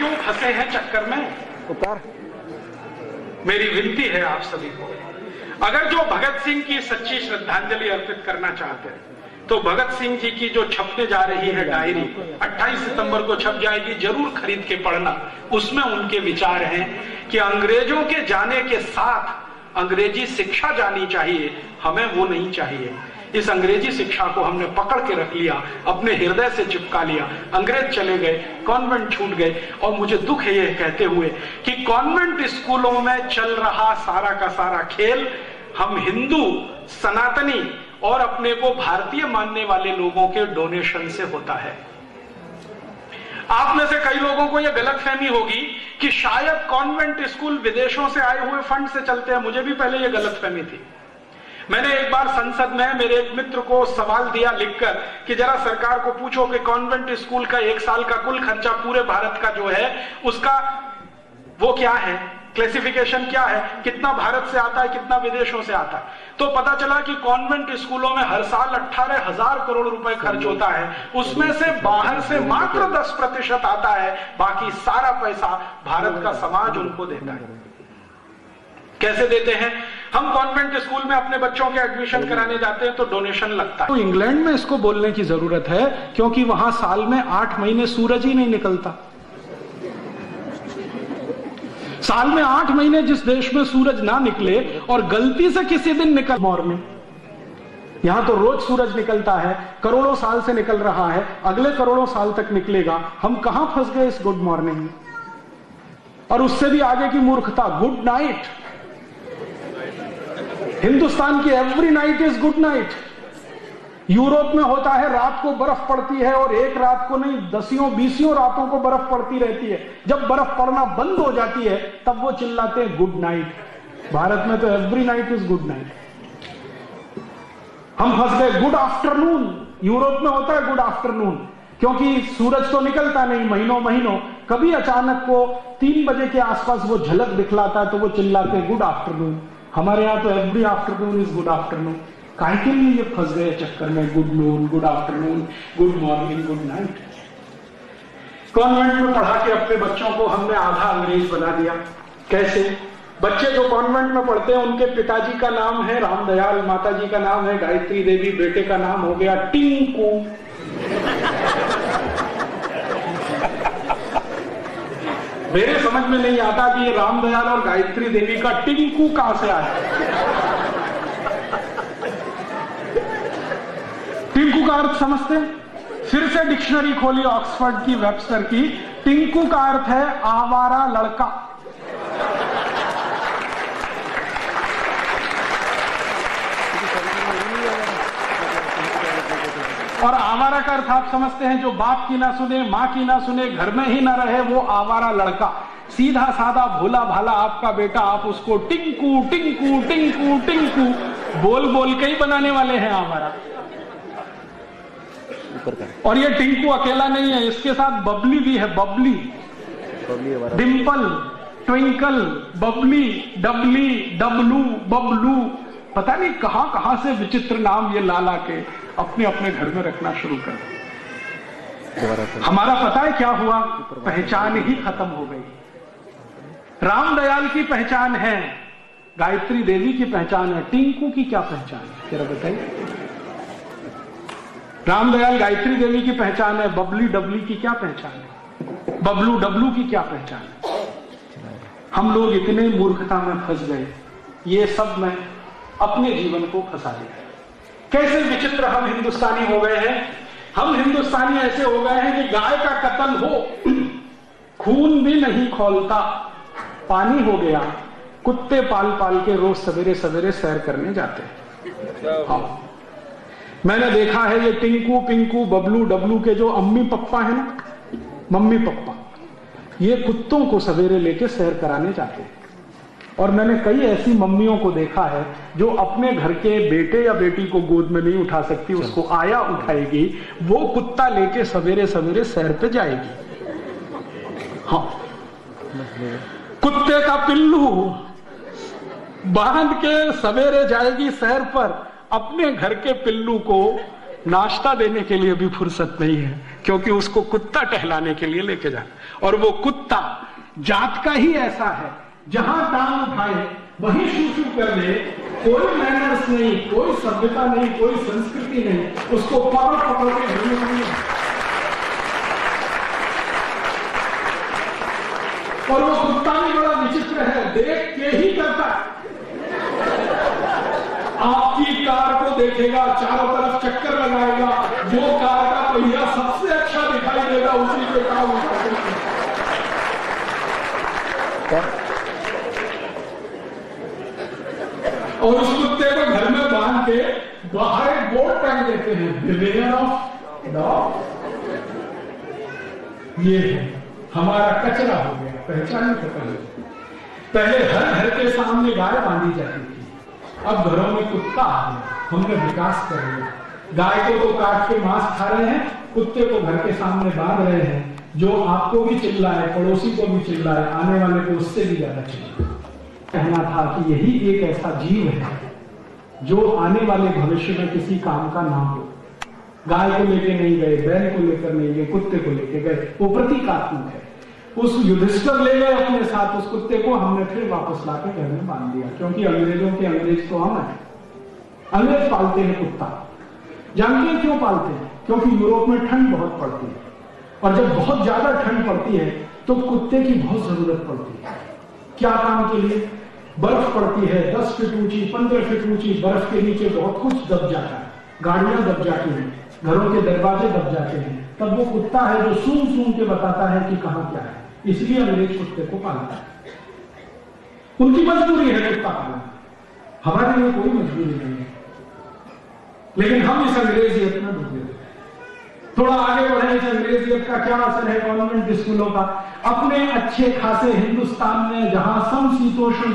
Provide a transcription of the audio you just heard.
क्यों फंसे हैं चक्कर में? उतार। मेरी विनती है आप सभी को, अगर जो भगत सिंह की सच्ची श्रद्धांजलि अर्पित करना चाहते हैं तो भगत सिंह जी की जो छपने जा रही है डायरी 28 सितंबर को छप जाएगी, जरूर खरीद के पढ़ना। उसमें उनके विचार हैं कि अंग्रेजों के जाने के साथ अंग्रेजी शिक्षा जानी चाहिए, हमें वो नहीं चाहिए। इस अंग्रेजी शिक्षा को हमने पकड़ के रख लिया, अपने हृदय से चिपका लिया। अंग्रेज चले गए, कॉन्वेंट छूट गए, और मुझे दुख है यह कहते हुए कि कॉन्वेंट स्कूलों में चल रहा सारा का सारा खेल हम हिंदू, सनातनी और अपने को भारतीय मानने वाले लोगों के डोनेशन से होता है। आप में से कई लोगों को यह गलतफहमी होगी कि शायद कॉन्वेंट स्कूल विदेशों से आए हुए फंड से चलते हैं। मुझे भी पहले यह गलतफहमी थी। मैंने एक बार संसद में मेरे एक मित्र को सवाल दिया लिखकर कि जरा सरकार को पूछो कि कॉन्वेंट स्कूल का एक साल का कुल खर्चा पूरे भारत का जो है उसका वो क्या है, क्लासिफिकेशन क्या है, कितना भारत से आता है, कितना विदेशों से आता है। तो पता चला कि कॉन्वेंट स्कूलों में हर साल 18,000 करोड़ रुपए खर्च होता है, उसमें से बाहर से मात्र 10% आता है, बाकी सारा पैसा भारत का समाज उनको देता है। कैसे देते हैं? हम कॉन्वेंट स्कूल में अपने बच्चों के एडमिशन कराने जाते हैं तो डोनेशन लगता है। तो इंग्लैंड में इसको बोलने की जरूरत है क्योंकि वहां साल में 8 महीने सूरज ही नहीं निकलता। साल में 8 महीने जिस देश में सूरज ना निकले और गलती से किसी दिन निकल मॉर्निंग, यहां तो रोज सूरज निकलता है, करोड़ों साल से निकल रहा है, अगले करोड़ों साल तक निकलेगा। हम कहां फंस गए इस गुड मॉर्निंग में? और उससे भी आगे की मूर्खता, गुड नाइट। हिंदुस्तान की every night is good night. Europe में होता है रात को बर्फ पड़ती है और एक रात को नहीं 10-20 रातों को बर्फ पड़ती रहती है। जब बर्फ पड़ना बंद हो जाती है तब वो चिल्लाते हैं गुड नाइट। भारत में तो every night is good night. हम फंस गए गुड आफ्टरनून। यूरोप में होता है गुड आफ्टरनून क्योंकि सूरज तो निकलता नहीं महीनों महीनों, कभी अचानक को 3 बजे के आसपास वो झलक दिखलाता है तो वो चिल्लाते हैं गुड आफ्टरनून। हमारे यहां तो every afternoon is good afternoon. काहे के लिए ये फंस गए चक्कर में good noon, good afternoon, good morning, good night. Convent में पढ़ा के अपने बच्चों को हमने आधा अंग्रेज बना दिया। कैसे? बच्चे जो कॉन्वेंट में पढ़ते हैं उनके पिताजी का नाम है रामदयाल, माताजी का नाम है गायत्री देवी, बेटे का नाम हो गया टिंकू। मेरे समझ में नहीं आता कि ये रामदयाल और गायत्री देवी का टिंकू कहां से आया। टिंकू का अर्थ समझते हैं? फिर से डिक्शनरी खोली ऑक्सफोर्ड की, वेबस्टर की। टिंकू का अर्थ है आवारा लड़का। और आवारा का अर्थ आप समझते हैं जो बाप की ना सुने, मां की ना सुने, घर में ही ना रहे, वो आवारा लड़का। सीधा साधा भोला भाला आपका बेटा, आप उसको टिंकू टिंकू टिंकू टिंकू बोल बोल के ही बनाने वाले हैं आवारा। और ये टिंकू अकेला नहीं है, इसके साथ बबली भी है। बबली, डिंपल, ट्विंकल, बबली, डबली, डबलू, बबलू, पता नहीं कहां कहां से विचित्र नाम ये ला के अपने अपने घर में रखना शुरू कर। हमारा पता है क्या हुआ? पहचान ही खत्म हो गई। रामदयाल की पहचान है, गायत्री देवी की पहचान है, टिंकू की क्या पहचान है जरा बताइए। रामदयाल गायत्री देवी की पहचान है, बबली डबली की क्या पहचान है, बबलू डबलू की क्या पहचान है। हम लोग इतने मूर्खता में फंस गए, ये सब में अपने जीवन को फंसा दिया। कैसे विचित्र हम हिंदुस्तानी हो गए हैं। हम हिंदुस्तानी ऐसे हो गए हैं कि गाय का कत्ल हो, खून भी नहीं खौलता, पानी हो गया, कुत्ते पाल पाल के रोज सवेरे सवेरे सैर करने जाते हैं। हाँ, मैंने देखा है ये टिंकू पिंकू बबलू डबलू के जो अम्मी पप्पा है ना, मम्मी पप्पा, ये कुत्तों को सवेरे लेके सैर कराने जाते हैं। और मैंने कई ऐसी मम्मियों को देखा है जो अपने घर के बेटे या बेटी को गोद में नहीं उठा सकती, उसको आया उठाएगी, वो कुत्ता लेके सवेरे सवेरे सैर पे जाएगी। हाँ, कुत्ते का पिल्लू बांध के सवेरे जाएगी सैर पर, अपने घर के पिल्लू को नाश्ता देने के लिए भी फुर्सत नहीं है, क्योंकि उसको कुत्ता टहलाने के लिए लेके जाना। और वो कुत्ता जात का ही ऐसा है, जहां टांग उठाए वहीं शू कर दे, कोई मैनर्स नहीं, कोई सभ्यता नहीं, कोई संस्कृति नहीं, उसको पकड़ के नहीं। और वो कुत्ता भी बड़ा विचित्र है, देख के ही करता है। आपकी कार को देखेगा, चारों तरफ चक्कर लगाएगा, जो कार का पहिया सबसे अच्छा दिखाई देगा उसी पे काम उठाएगा। और उस कुत्ते को घर में बांध के बाहर एक बोर्ड टांग देते हैं, बिवेयर ऑफ डॉग। ये है हमारा कचरा हो गया, पहचान खत्म हो गई। पहले हर घर के सामने गाय बांधी जाती थी, अब घरों में कुत्ता आ गया। हमने विकास कर लिया, गाय को तो काट के मांस खा रहे हैं, कुत्ते को घर के सामने बांध रहे हैं, जो आपको भी चिल्लाए, पड़ोसी को भी चिल्लाए, आने वाले को उससे भी ज्यादा चिल्लाए। कहना था कि यही एक ऐसा जीव है जो आने वाले भविष्य में किसी काम का ना हो। गाय को लेके नहीं गए, बैल को लेकर नहीं गए, कुत्ते को लेके गए, वो प्रतीकात्मक है। उस युधिष्ठिर ले गए अपने साथ उस कुत्ते को, हमने फिर वापस लाके घर में बांध दिया, क्योंकि अंग्रेजों के अंग्रेज तो हम हैं। अंग्रेज पालते हैं कुत्ता, जानते हैं क्यों पालते हैं? क्योंकि यूरोप में ठंड बहुत पड़ती है, और जब बहुत ज्यादा ठंड पड़ती है तो कुत्ते की बहुत जरूरत पड़ती है। क्या काम के लिए? बर्फ पड़ती है 10 फीट ऊंची, 15 फीट ऊंची, बर्फ के नीचे बहुत कुछ दब जाता है, गाड़ियां दब जाती हैं, घरों के दरवाजे दब जाते हैं, तब वो कुत्ता है जो सूंघ सूंघ के बताता है कि कहां क्या है। इसलिए अंग्रेज कुत्ते को पालता है, उनकी मजबूरी है कुत्ता पालना, हमारे लिए कोई मजबूरी नहीं है। लेकिन हम इस अंग्रेजियत में डूबे। थोड़ा आगे बढ़े, इस अंग्रेजियत का क्या असर है गवर्नमेंट स्कूलों का? अपने अच्छे खासे हिंदुस्तान में जहां समशीतोष्ण